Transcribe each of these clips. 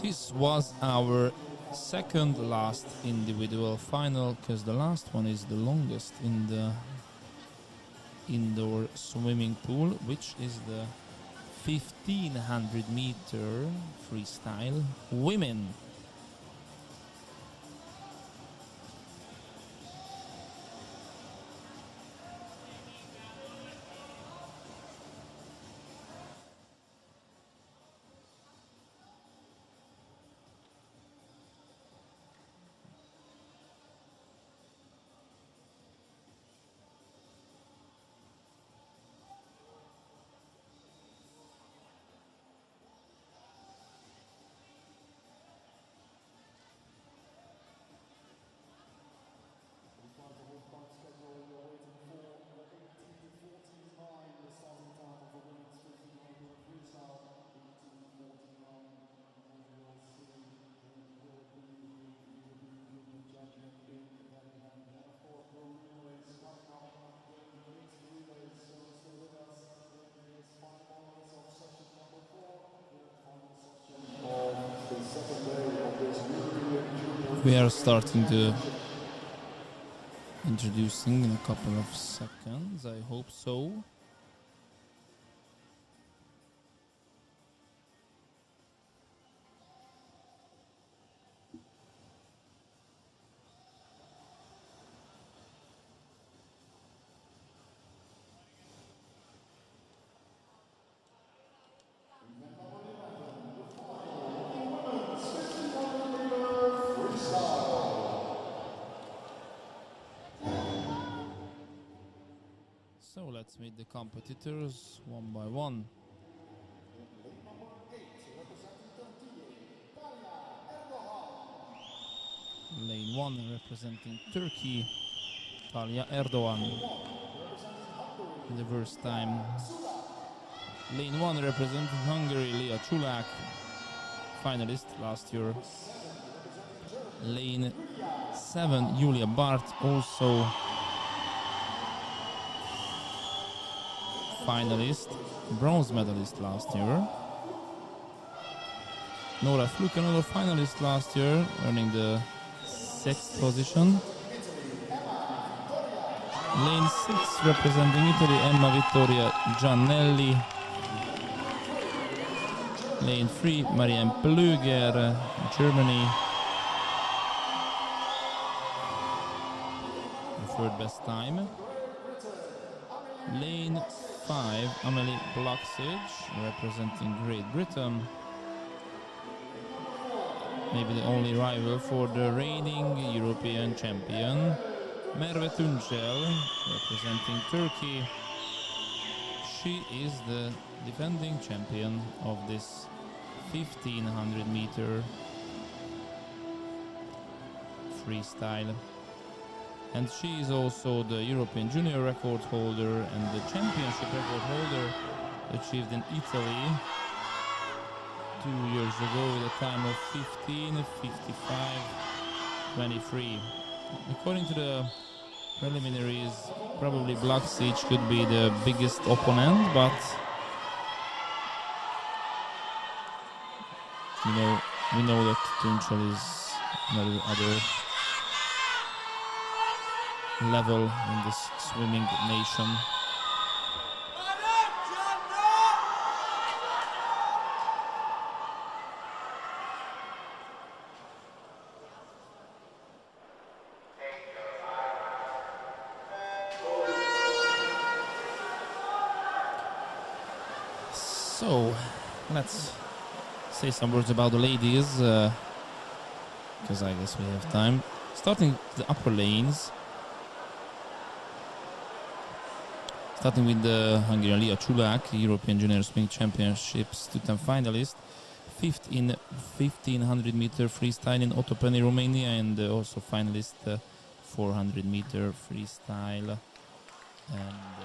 This was our second last individual final, because the last one is the longest in the indoor swimming pool, which is the 1500 meter freestyle women. We are starting to introducing in a couple of seconds, I hope so. So let's meet the competitors one by one. Lane 1 representing Turkey, Talya Erdoğan. The first time. Lane 1 representing Hungary, Lia Chulak, finalist last year. Lane 7, Julia Bart, also finalist, bronze medalist last year. Nora Fluk, another finalist last year, earning the 6th position. Lane 6 representing Italy, Emma Vittoria Giannelli. Lane 3, Marianne Plüger, Germany. The third best time. Lane 5, Amelie Bloxage, representing Great Britain. Maybe the only rival for the reigning European champion. Merve Tuncel, representing Turkey. She is the defending champion of this 1500 meter freestyle. And she is also the European junior record holder and the championship record holder achieved in Italy 2 years ago with a time of 15:55:23. According to the preliminaries, probably Bloxage could be the biggest opponent, but we know that Tuncel is another other level in this swimming nation. So let's say some words about the ladies, because I guess we have time. Starting the upper lanes. Starting with the Hungarian Lia Chulak, European Junior Swimming Championships two-time finalist, 5th in 1500 meter freestyle in Otopeni, Romania, and also finalist 400 meter freestyle. And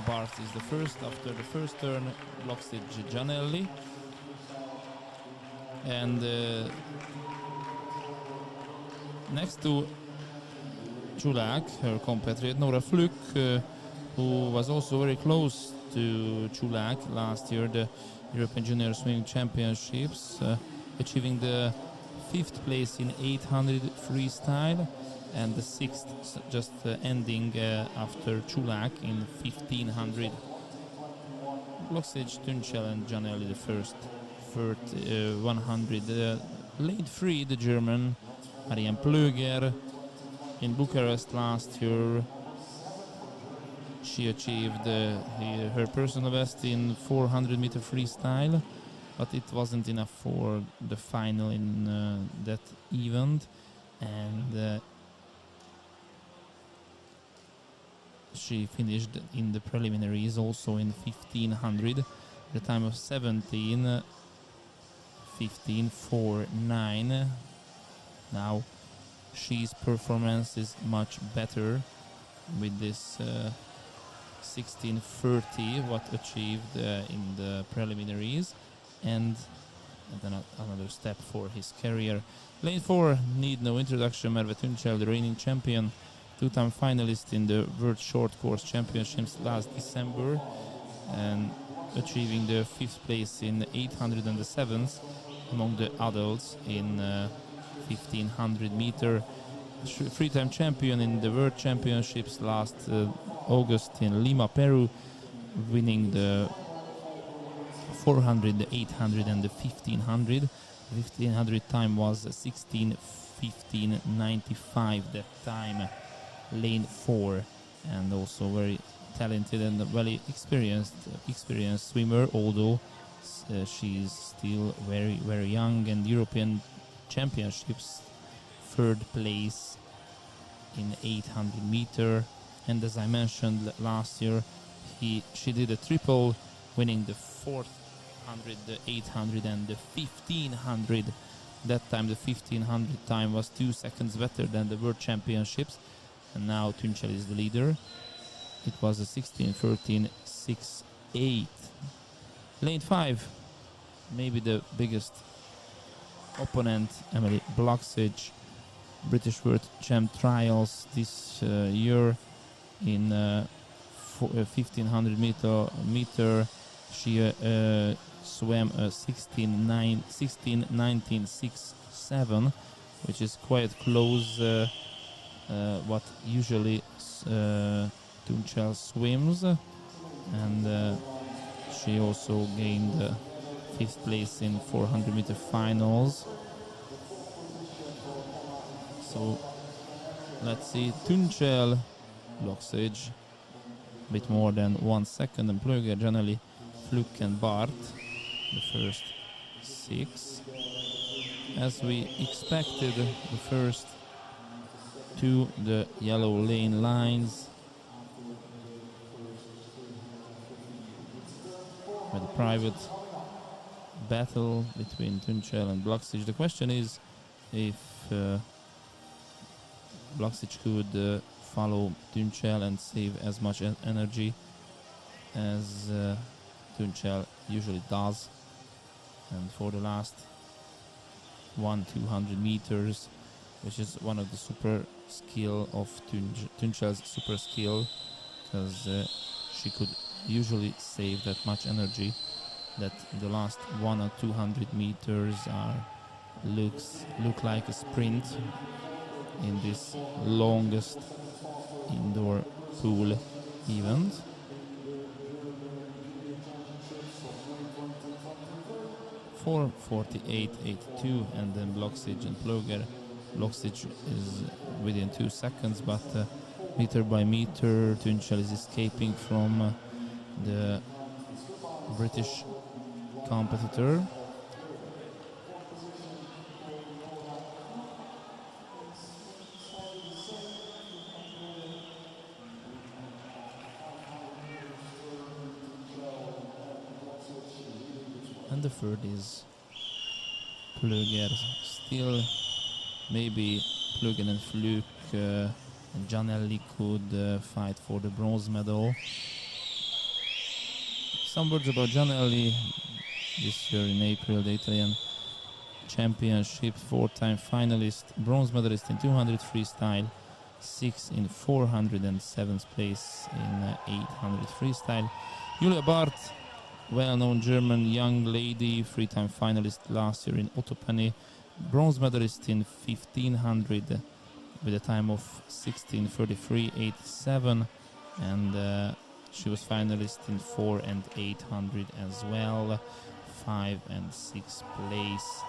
Bart is the first after the first turn, Bloxage Giannelli. And next to Chulak, her compatriot Nora Fluk, who was also very close to Chulak last year, the European Junior Swimming Championships, achieving the 5th place in 800 freestyle and the 6th just ending after Čulak in 1500. Bloksic, Tuncel and Janelli the first 100. Lane 3, the German Marianne Plöger in Bucharest last year. She achieved her personal best in 400 meter freestyle, but it wasn't enough for the final in that event, and she finished in the preliminaries also in 1500, the time of 15:4.9. Now she's performance is much better with this 16:30 what achieved in the preliminaries, and then another step for his career. Lane 4 need no introduction. Merve Tuncel, the reigning champion, two-time finalist in the World Short Course Championships last December, and achieving the 5th place in 800 and the 7th among the adults in 1500 meter. Three-time champion in the World Championships last August in Lima, Peru, winning the 400, the 800 and the 1500. 1500 time was 16:15.95 that time. Lane 4, and also very talented and very experienced swimmer, although she's still very young. And European Championships 3rd place in 800 meter, and as I mentioned last year, she did a triple, winning the 400, the 800 and the 1500. That time the 1500 time was 2 seconds better than the World Championships, and now Tuncel is the leader. It was a 16:13.68. Lane 5, maybe the biggest opponent, Emily Bloksic, British World Champ Trials this year in 1500 meter. She swam 16:19.67, which is quite close what usually Tuncel swims, and she also gained 5th place in 400 meter finals. So let's see, Tuncel, Bloksic, a bit more than 1 second, and Plöger, Janelli, Fluke and Bart, the first 6. As we expected, the first 2, the yellow lane lines, with a private battle between Tuncel and Bloksic. The question is if Bloksic could follow Tuncel and save as much energy as Tuncel usually does. And for the last 200 meters, which is one of the super skill of Tuncel's super skill, because she could usually save that much energy, that the last 100 or 200 meters look like a sprint in this longest indoor pool event. For 48.82, and then Bloksic and Plöger. Bloksic is within 2 seconds, but meter by meter, Tuncel is escaping from the British competitor. And the third is Plöger. Still, maybe Plöger and Fluke and Janelli could fight for the bronze medal. Some words about Janelli. This year in April, the Italian Championship, 4-time finalist, bronze medalist in 200 freestyle, 6th in 400 and 7th place in 800 freestyle. Julia Bart well-known German young lady, three-time finalist last year in Ottopenny, bronze medalist in 1500 with a time of 16:33.87, and she was finalist in 4 and 800 as well, 5 and 6 place.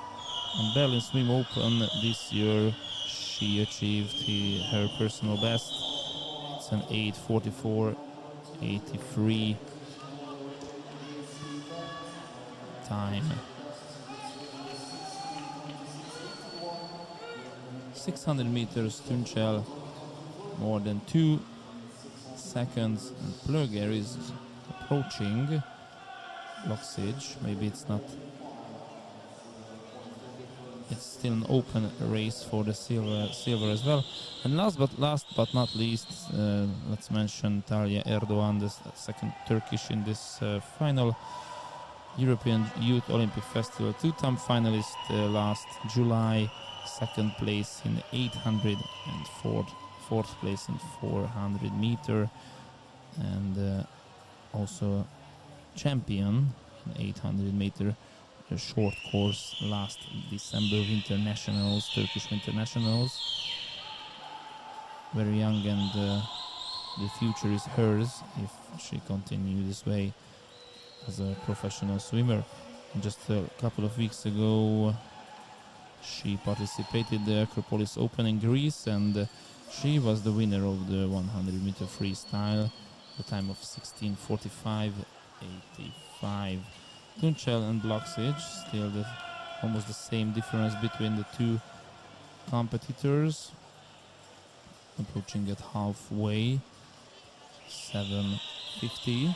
In Berlin Swim Open this year, she achieved her personal best. It's an 8:44.83 time. 600 meters, Tuncel more than 2 seconds, and Plöger is approaching Loxic. Maybe it's not. It's still an open race for the silver as well. And last but not least, let's mention Talya Erdoğan, the second Turkish in this final European Youth Olympic Festival, two-time finalist last July, second place in 800 and fourth place in 400 meter, and also champion in 800 meter short course last December Winter Nationals, Turkish Winter Nationals. Very young, and the future is hers if she continues this way as a professional swimmer. And just a couple of weeks ago, she participated in the Acropolis Open in Greece, and she was the winner of the 100 meter freestyle, the time of 16:45.85. Tuncel and Loxic, still almost the same difference between the two competitors, approaching at halfway, 7:50.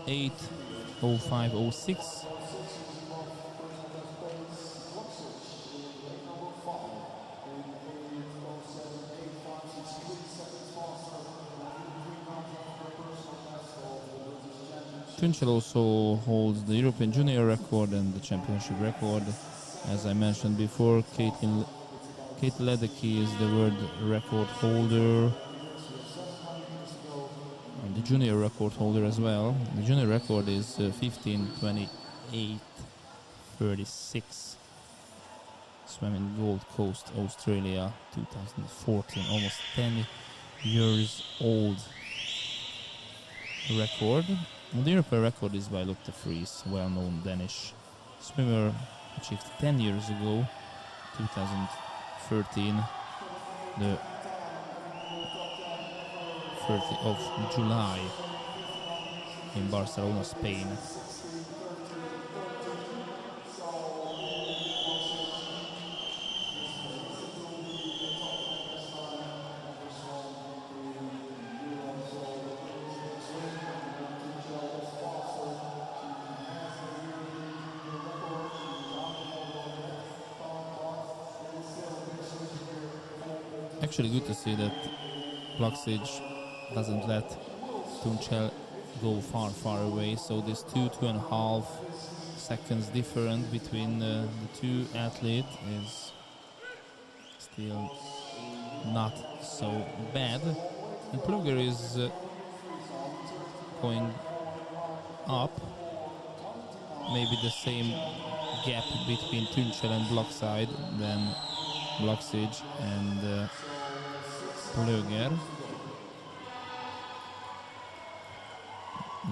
Eight 0506. Tuncel also holds the European junior record and the championship record. As I mentioned before, Kate Ledecky is the world record holder, the junior record holder as well. The junior record is 15:28.36. Swam in Gold Coast, Australia, 2014. Almost 10 years old record. And the European record is by Lotte Friis, well-known Danish swimmer, achieved 10 years ago, 2013. The 30th of July in Barcelona, Spain. Actually good to see that Loxic doesn't let Tuncel go far away, so this 2.5 seconds difference between the two athletes is still not so bad. And Plöger is going up, maybe the same gap between Tuncel and Blockside than Loxic and Plöger.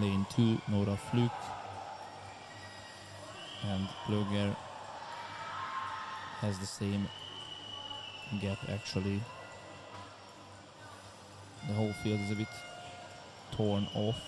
Lane 2, Nora Flug, and Plöger has the same gap actually. The whole field is a bit torn off.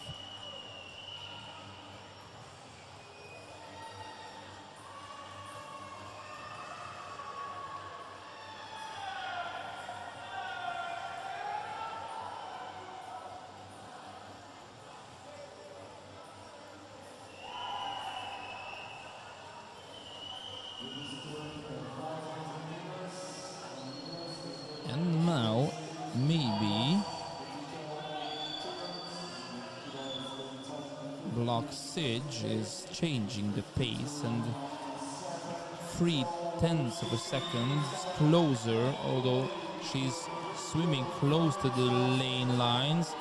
And now maybe Blaksic is changing the pace and 3/10 of a second closer, although she's swimming close to the lane lines,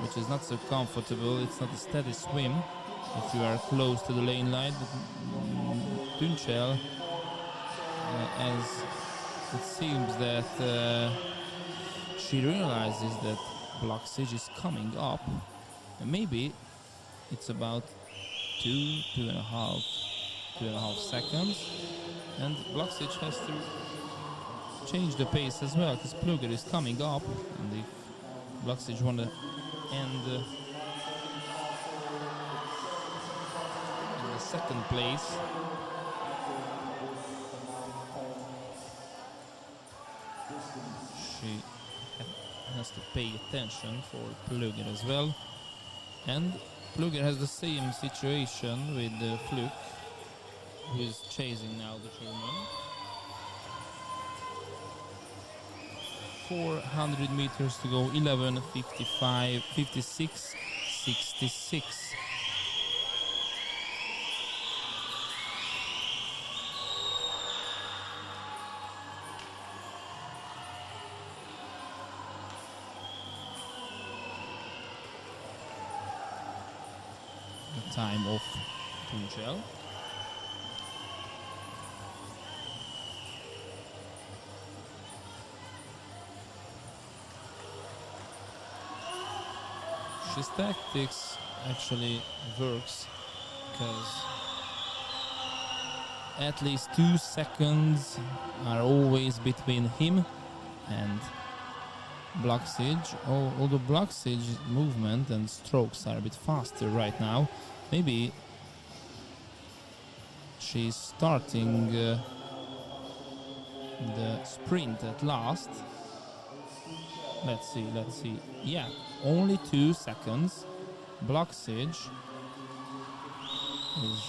which is not so comfortable. It's not a steady swim if you are close to the lane line. Tuncel, as it seems that she realizes that Blaksic is coming up, and maybe it's about two and a half seconds, and Blaksic has to change the pace as well because Plugger is coming up, and if Blaksic want to end in the second place, she has to pay attention for Plugger as well. And Plugger has the same situation with Fluk, who is chasing now the German. 400 meters to go, 11:55, 56, 66. The time of Tuncel. His tactics actually works because at least 2 seconds are always between him and Blaksic. Although Blaksic's movement and strokes are a bit faster right now, maybe she's starting the sprint at last. Let's see. Yeah, only 2 seconds. Blaksic is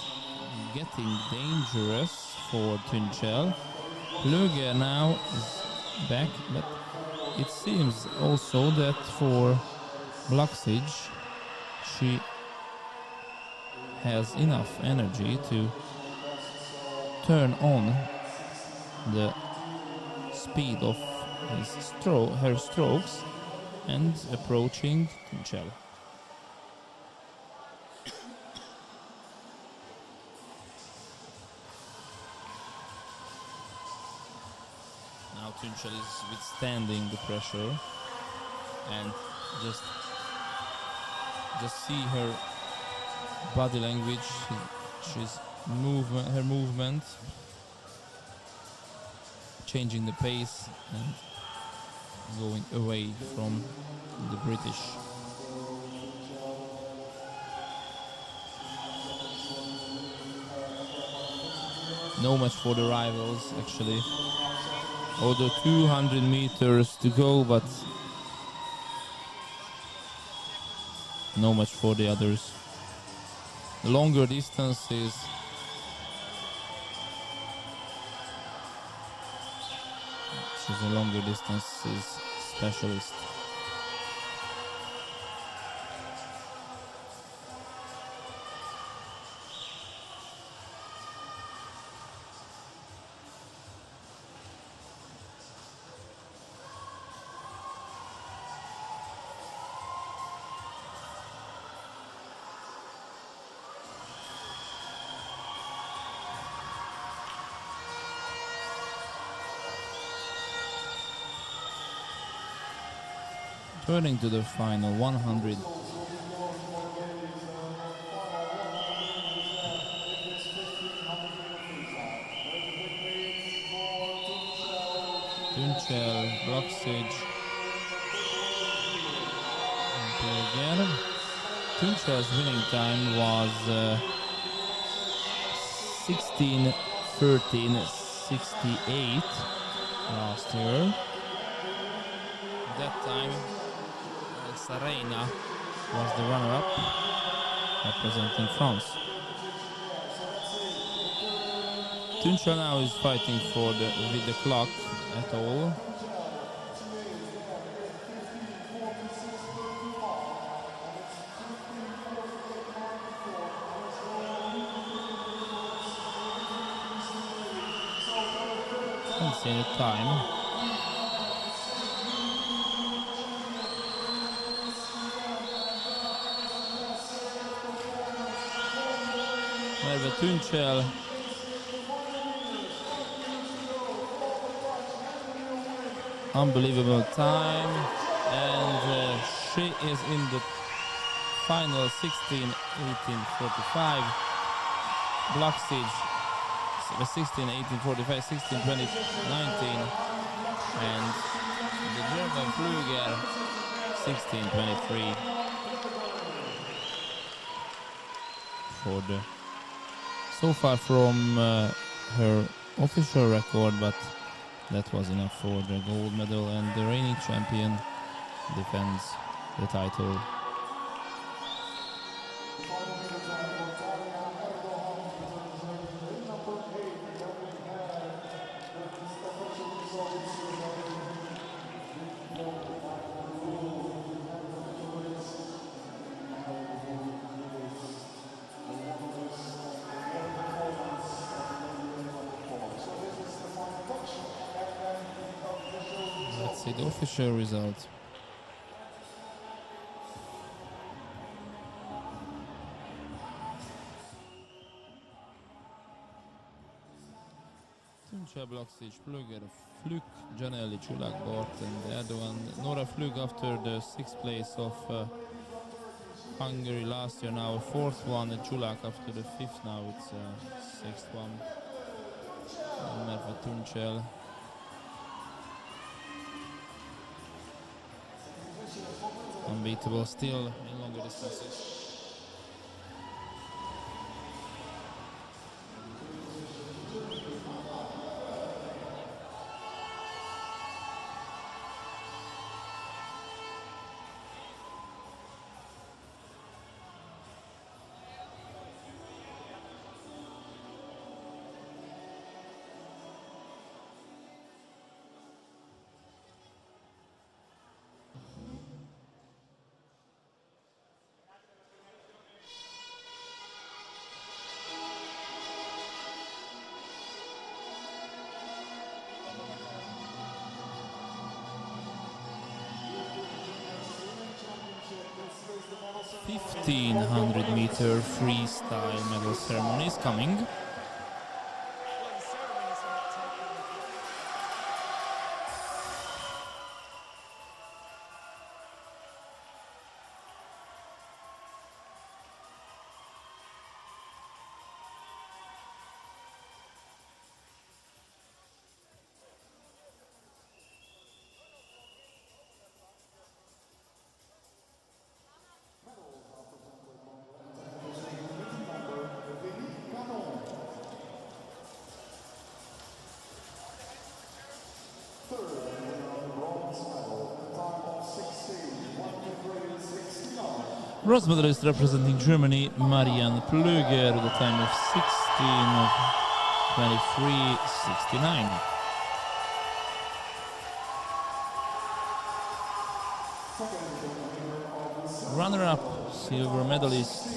getting dangerous for Tuncel. Plugger now is back, but it seems also that for Blaksic, she has enough energy to turn on the speed of her strokes and approaching Tuncel. Now Tuncel is withstanding the pressure, and just see her body language, her movement, changing the pace and going away from the British. No match for the rivals, actually. Although 200 meters to go, but no match for the others. The longer distances, she's a longer distances specialist. Turning to the final 100. Tuncel, Blaksic, and Tuncel's winning time was 16:13:68 last year. That time Sarena was the runner-up, representing France. Tuncel now is fighting with the clock at all. see the time. Merve Tuncel. Unbelievable time, and she is in the final 16:18:45. Block stage 16:18:45, 16:20:19, and the German Flüger 16:23 for the so far from her official record, but that was enough for the gold medal, and the reigning champion defends the title. Let's see the official result. Tuncel, block stage, Flüger, Flück, Janelli, Čulak, Bort, and Erdogan. Nora Flüg after the 6th place of Hungary last year, now a 4th one, and Čulak after the 5th, now it's a 6th one. And Merve Tuncel. Unbeatable still in longer distances. The 1500-meter freestyle medal ceremony is coming. Bronze medalist representing Germany, Marianne Plöger, with a time of 16:23:69. Runner-up, silver medalist,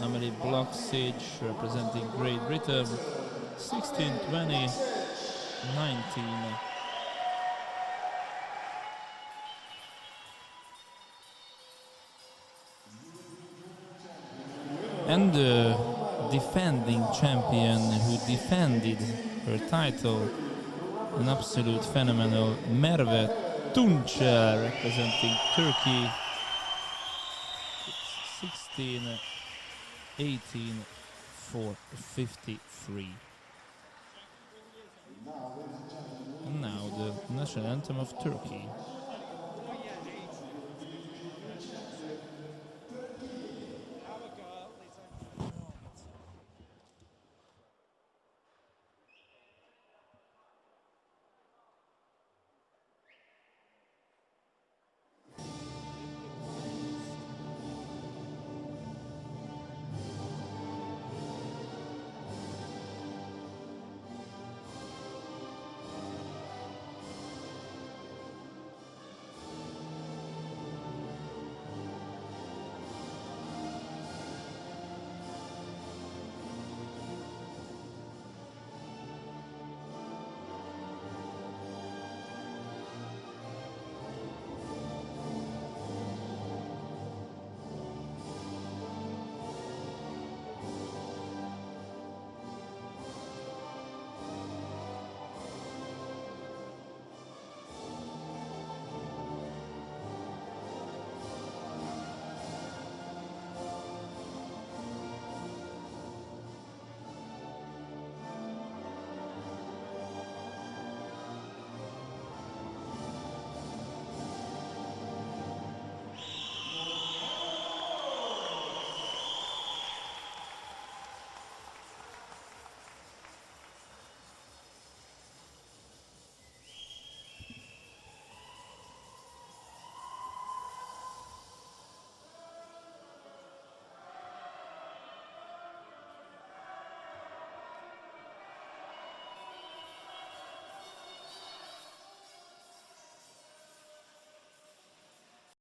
Amelie Blocksage, representing Great Britain, 16:20:19. And the defending champion who defended her title, an absolute phenomenal Merve Tuncel, representing Turkey, 16:18:53. And now the national anthem of Turkey.